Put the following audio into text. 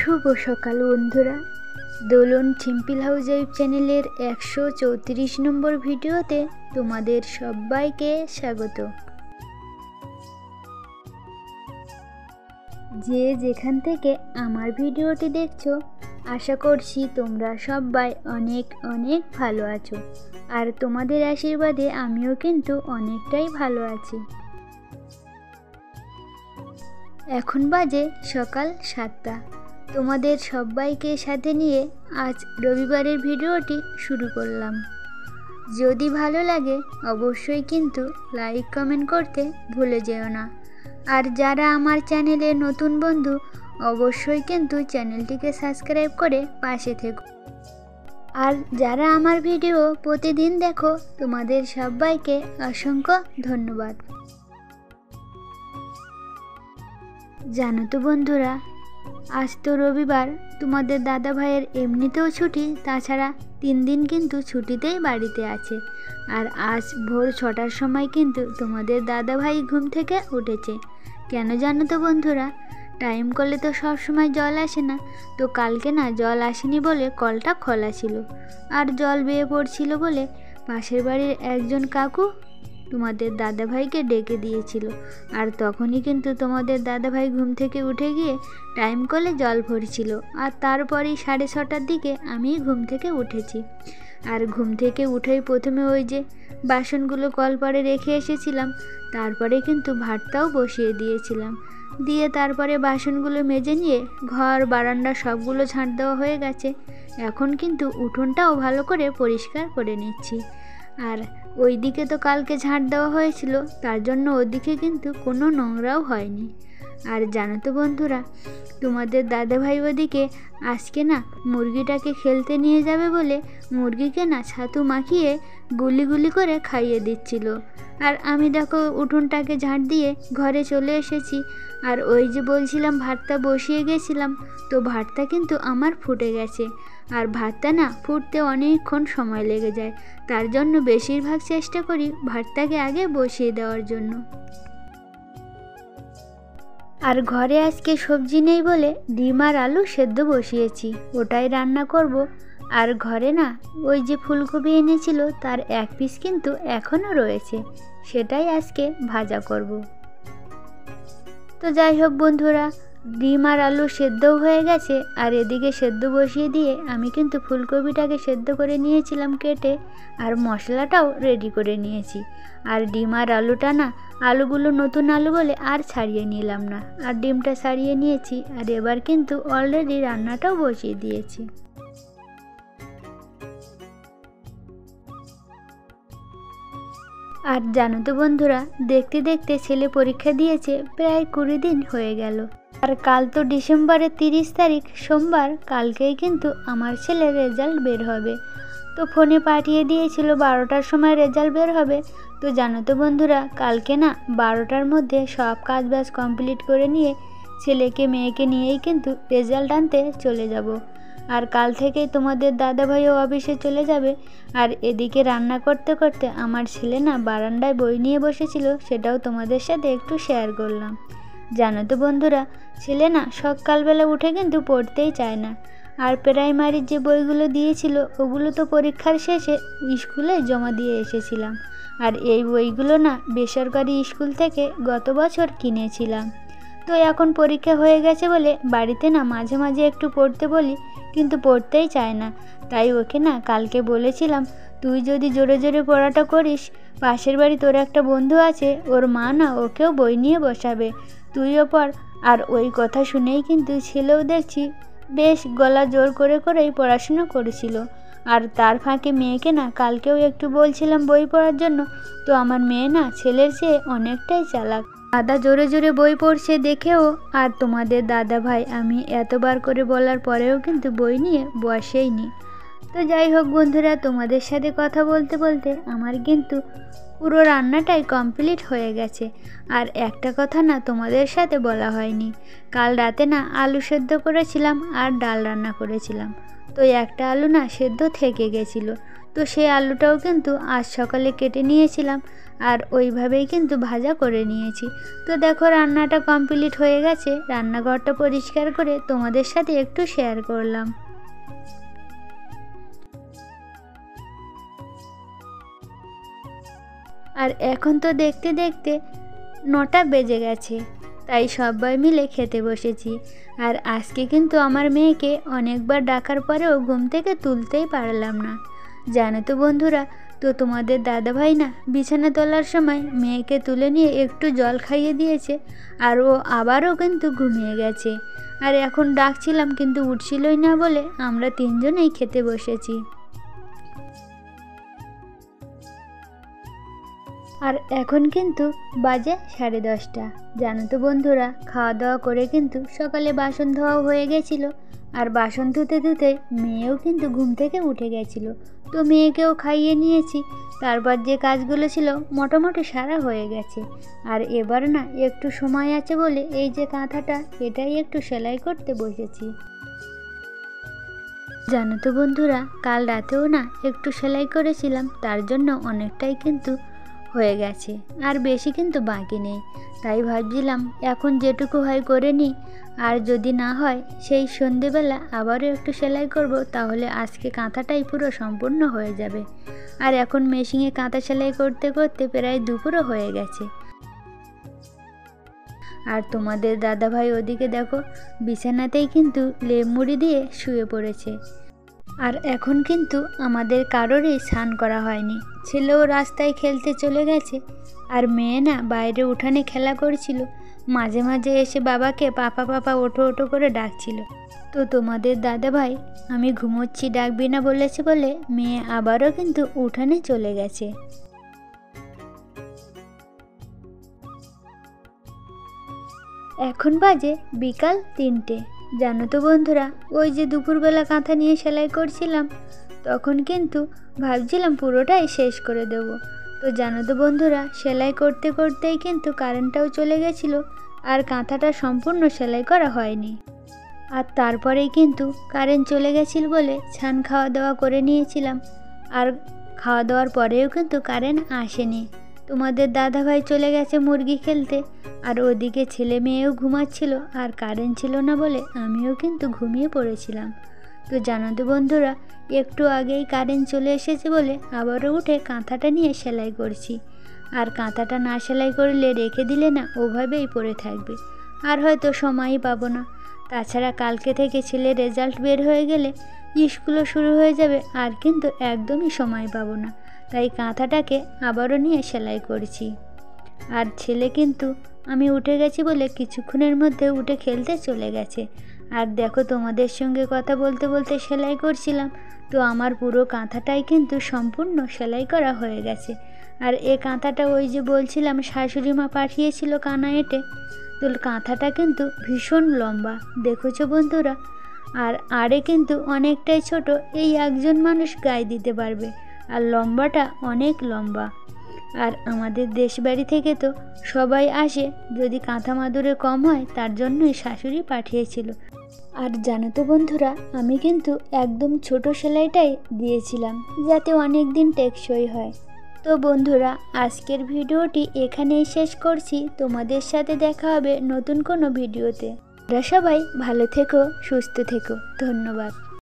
শুভ সকাল বন্ধুরা। দোলন simple house wife চ্যানেলের 134 নম্বর ভিডিওতে তোমাদের সবাইকে স্বাগত। যে যেখান থেকে আমার ভিডিওটি দেখছো, আশা করছি তোমরা সবাই অনেক অনেক ভালো আছো, আর তোমাদের আশীর্বাদে আমিও কিন্তু অনেকটাই ভালো আছি। এখন বাজে সকাল 7টা। তোমাদের সবাইকে সাথে নিয়ে আজ রবিবারের ভিডিওটি শুরু করলাম। যদি ভালো লাগে অবশ্যই কিন্তু লাইক কমেন্ট করতে ভুলে যেও না। আর যারা আমার চ্যানেলে নতুন বন্ধু, অবশ্যই কিন্তু চ্যানেলটিকে সাবস্ক্রাইব করে পাশে থেকো। আর যারা আমার ভিডিও প্রতিদিন দেখো, তোমাদের সবাইকে অসংখ্য ধন্যবাদ। জানো তো বন্ধুরা, আজ তো রবিবার, তোমাদের দাদা ভাইয়ের এমনিতেও ছুটি, তাছাড়া 3 দিন কিন্তু ছুটিতেই বাড়িতে আছে। আর আজ ভোর 6টার সময় কিন্তু তোমাদের দাদা ভাই ঘুম থেকে উঠেছে। কেন জানো তো বন্ধুরা, টাইম কলে তো সব সময় জল আসে না, তো কালকে না জল আসেনি বলে কলটা খোলা ছিল, আর জল বেয়ে পড়ছিল বলে পাশের বাড়ির একজন কাকু তোমাদের দাদাভাইকে ডেকে দিয়েছিল। আর তখনই কিন্তু তোমাদের দাদাভাই ঘুম থেকে উঠে গিয়ে টাইম কলে জল ভরছিল। আর তারপরেই 6:30টার দিকে আমি ঘুম থেকে উঠেছি। আর ঘুম থেকে উঠেই প্রথমে ওই যে বাসনগুলো কলপাড়ে রেখে এসেছিলাম, তারপরে কিন্তু ভাতটাও বসিয়ে দিয়েছিলাম। দিয়ে তারপরে বাসনগুলো মেজে নিয়ে ঘর বারান্দা সবগুলো ঝাঁট দেওয়া হয়ে গেছে। এখন কিন্তু উঠোনটাও ভালো করে পরিষ্কার করে নিচ্ছি। আর ওই দিকে তো কালকে ঝাঁট দেওয়া হয়েছিল, তার জন্য ওদিকে কিন্তু কোনো নোংরাও হয়নি। আর জানো তো বন্ধুরা, তোমাদের দাদাভাই ওদিকে আজকে না মুরগিটাকে খেলতে নিয়ে যাবে বলে মুরগিকে না ছাতু মাখিয়ে গুলি গুলি করে খাইয়ে দিচ্ছিল। আর আমি দেখো উঠোনটাকে ঝাঁট দিয়ে ঘরে চলে এসেছি। আর ওই যে বলছিলাম ভাতটা বসিয়ে গেছিলাম, তো ভাতটা কিন্তু আমার ফুটে গেছে। আর ভাতটা না ফুটতে অনেকক্ষণ সময় লেগে যায়, তার জন্য বেশিরভাগ চেষ্টা করি ভাতটাকে আগে বসিয়ে দেওয়ার জন্য। আর ঘরে আজকে সবজি নেই বলে ডিম আর আলু সেদ্ধ বসিয়েছি, ওটাই রান্না করব। আর ঘরে না ওই যে ফুলকপি এনেছিল, তার 1 পিস কিন্তু এখনও রয়েছে, সেটাই আজকে ভাজা করব। তো যাই হোক বন্ধুরা, ডিম আর আলু সেদ্ধও হয়ে গেছে। আর এদিকে সেদ্ধ বসিয়ে দিয়ে আমি কিন্তু ফুলকপিটাকে সেদ্ধ করে নিয়েছিলাম কেটে, আর মশলাটাও রেডি করে নিয়েছি। আর ডিম আর আলুটা না, আলুগুলো নতুন আলু বলে আর ছাড়িয়ে নিলাম না, আর ডিমটা ছাড়িয়ে নিয়েছি। আর এবার কিন্তু অলরেডি রান্নাটাও বসিয়ে দিয়েছি। আর জানো তো বন্ধুরা, দেখতে দেখতে ছেলে পরীক্ষা দিয়েছে প্রায় 20 দিন হয়ে গেল। আর কাল তো ডিসেম্বরের 30 তারিখ সোমবার, কালকেই কিন্তু আমার ছেলের রেজাল্ট বের হবে। তো ফোনে পাঠিয়ে দিয়েছিল 12টার সময় রেজাল্ট বের হবে। তো জানো তো বন্ধুরা, কালকে না 12টার মধ্যে সব কাজ বাজ কমপ্লিট করে নিয়ে ছেলেকে মেয়েকে নিয়েই কিন্তু রেজাল্ট আনতে চলে যাব। আর কাল থেকেই তোমাদের দাদাভাইও অফিসে চলে যাবে। আর এদিকে রান্না করতে করতে আমার ছেলে না বারান্দায় বই নিয়ে বসেছিল, সেটাও তোমাদের সাথে একটু শেয়ার করলাম। জানো তো বন্ধুরা, ছেলে না সকালবেলা উঠে কিন্তু পড়তেই চায় না। আর প্রাইমারির যে বইগুলো দিয়েছিল, ওগুলো তো পরীক্ষার শেষে স্কুলে জমা দিয়ে এসেছিলাম। আর এই বইগুলো না বেসরকারি স্কুল থেকে গত বছর কিনেছিলাম। তো এখন পরীক্ষা হয়ে গেছে বলে বাড়িতে না মাঝে মাঝে একটু পড়তে বলি, কিন্তু পড়তেই চায় না। তাই ওকে না কালকে বলেছিলাম, তুই যদি জোরে জোরে পড়াটা করিস, পাশের বাড়ি তোর একটা বন্ধু আছে, ওর মা না ওকেও বই নিয়ে বসাবে, তুইও পড়। আর ওই কথা শুনেই কিন্তু ছেলেও দেখছি বেশ গলা জোর করে করেই পড়াশুনো করেছিল। আর তার ফাঁকে মেয়েকে না কালকেও একটু বলছিলাম বই পড়ার জন্য, তো আমার মেয়ে না ছেলের চেয়ে অনেকটাই চালাক। দাদা জোরে জোরে বই পড়ছে দেখেও আর তোমাদের দাদা ভাই আমি এতবার করে বলার পরেও কিন্তু বই নিয়ে বসেইনি। তো যাই হোক বন্ধুরা, তোমাদের সাথে কথা বলতে বলতে আমার কিন্তু পুরো রান্নাটাই কমপ্লিট হয়ে গেছে। আর একটা কথা না তোমাদের সাথে বলা হয়নি, কাল রাতে না আলু সেদ্ধ করেছিলাম আর ডাল রান্না করেছিলাম। তো একটা আলু না সেদ্ধ থেকে গেছিলো, তো সেই আলুটাও কিন্তু আজ সকালে কেটে নিয়েছিলাম আর ওইভাবেই কিন্তু ভাজা করে নিয়েছি। তো দেখো রান্নাটা কমপ্লিট হয়ে গেছে, রান্নাঘরটা পরিষ্কার করে তোমাদের সাথে একটু শেয়ার করলাম। আর এখন তো দেখতে দেখতে 9টা বেজে গেছে, তাই সবাই মিলে খেতে বসেছি। আর আজকে কিন্তু আমার মেয়েকে অনেকবার ডাকার পরেও ঘুম থেকে তুলতেই পারলাম না, জানো তো বন্ধুরা। তো তোমাদের দাদাভাই না বিছানা তোলার সময় মেয়েকে তুলে নিয়ে একটু জল খাইয়ে দিয়েছে, আর ও আবারও কিন্তু ঘুমিয়ে গেছে। আর এখন ডাকছিলাম কিন্তু উঠছিলই না বলে আমরা 3জনেই খেতে বসেছি। আর এখন কিন্তু বাজে 10:30। জানো তো বন্ধুরা, খাওয়া দাওয়া করে কিন্তু সকালে বাসন ধোয়াও হয়ে গেছিলো। আর বাসন ধুতে ধুতে মেয়েও কিন্তু ঘুম থেকে উঠে গেছিলো, তো মেয়েকেও খাইয়ে নিয়েছি। তারপর যে কাজগুলো ছিল মোটামুটি সারা হয়ে গেছে। আর এবার না একটু সময় আছে বলে এই যে কাঁথাটা, এটাই একটু সেলাই করতে বসেছি। জানো তো বন্ধুরা, কাল রাতেও না একটু সেলাই করেছিলাম, তার জন্য অনেকটাই কিন্তু হয়ে গেছে, আর বেশি কিন্তু বাকি নেই। তাই ভাবছিলাম এখন যেটুকু হয় করে নিই, আর যদি না হয় সেই সন্ধেবেলা আবারও একটু সেলাই করব, তাহলে আজকে কাঁথাটাই পুরো সম্পূর্ণ হয়ে যাবে। আর এখন মেশিনে কাঁথা সেলাই করতে করতে প্রায় দুপুরও হয়ে গেছে। আর তোমাদের দাদাভাই ওদিকে দেখো বিছানাতেই কিন্তু লেপ মুড়ি দিয়ে শুয়ে পড়েছে। আর এখন কিন্তু আমাদের কারোরই স্নান করা হয়নি, ছেলেও রাস্তায় খেলতে চলে গেছে, আর মেয়ে না বাইরে উঠানে খেলা করছিল। মাঝে মাঝে এসে বাবাকে পাপা পাপা ওঠো ওঠো করে ডাকছিল। তো তোমাদের দাদাভাই আমি ঘুমোচ্ছি ডাকবি না বলেছে বলে মেয়ে আবারও কিন্তু উঠানে চলে গেছে। এখন বাজে বিকাল 3টে। জানো তো বন্ধুরা, ওই যে দুপুরবেলা কাঁথা নিয়ে সেলাই করছিলাম, তখন কিন্তু ভাবছিলাম পুরোটাই শেষ করে দেব। তো জানো তো বন্ধুরা, সেলাই করতে করতেই কিন্তু কারেন্টটাও চলে গেছিলো, আর কাঁথাটা সম্পূর্ণ সেলাই করা হয়নি। আর তারপরেই কিন্তু কারেন্ট চলে গেছিল বলে ছান খাওয়া দাওয়া করে নিয়েছিলাম, আর খাওয়া দাওয়ার পরেও কিন্তু কারেন্ট আসেনি। তোমাদের দাদাভাই চলে গেছে মুরগি খেলতে, আর ওদিকে ছেলে মেয়েও ঘুমাচ্ছিল, আর কারেন্ট ছিল না বলে আমিও কিন্তু ঘুমিয়ে পড়েছিলাম। তো জানো তো বন্ধুরা, একটু আগেই কারেন্ট চলে এসেছে বলে আবারও উঠে কাঁথাটা নিয়ে সেলাই করছি। আর কাঁথাটা না সেলাই করলে রেখে দিলে না ওভাবেই পড়ে থাকবে, আর হয়তো সময়ই পাবো না। তাছাড়া কালকে থেকে ছেলের রেজাল্ট বের হয়ে গেলে স্কুলও শুরু হয়ে যাবে, আর কিন্তু একদমই সময় পাবো না। তাই কাঁথাটাকে আবারও নিয়ে সেলাই করছি। আর ছেলে কিন্তু আমি উঠে গেছি বলে কিছুক্ষণের মধ্যে উঠে খেলতে চলে গেছে। আর দেখো তোমাদের সঙ্গে কথা বলতে বলতে সেলাই করছিলাম, তো আমার পুরো কাঁথাটাই কিন্তু সম্পূর্ণ সেলাই করা হয়ে গেছে। আর এই কাঁথাটা ওই যে বলছিলাম শাশুড়ি মা পাঠিয়েছিল কানা এঁটে, তো কাঁথাটা কিন্তু ভীষণ লম্বা, দেখেছো বন্ধুরা। আর আড়ে কিন্তু অনেকটাই ছোট, এই একজন মানুষ গায়ে দিতে পারবে, আর লম্বাটা অনেক লম্বা। আর আমাদের দেশবাড়ি থেকে তো সবাই আসে, যদি কাঁথা মাদুরে কম হয় তার জন্যই শাশুড়ি পাঠিয়েছিল। আর জানো তো বন্ধুরা, আমি কিন্তু একদম ছোট সেলাইটাই দিয়েছিলাম, যাতে অনেক দিন টেকসই হয়। তো বন্ধুরা, আজকের ভিডিওটি এখানেই শেষ করছি। তোমাদের সাথে দেখা হবে নতুন কোনো ভিডিওতে। তোমরা সবাই ভালো থেকো, সুস্থ থেকো। ধন্যবাদ।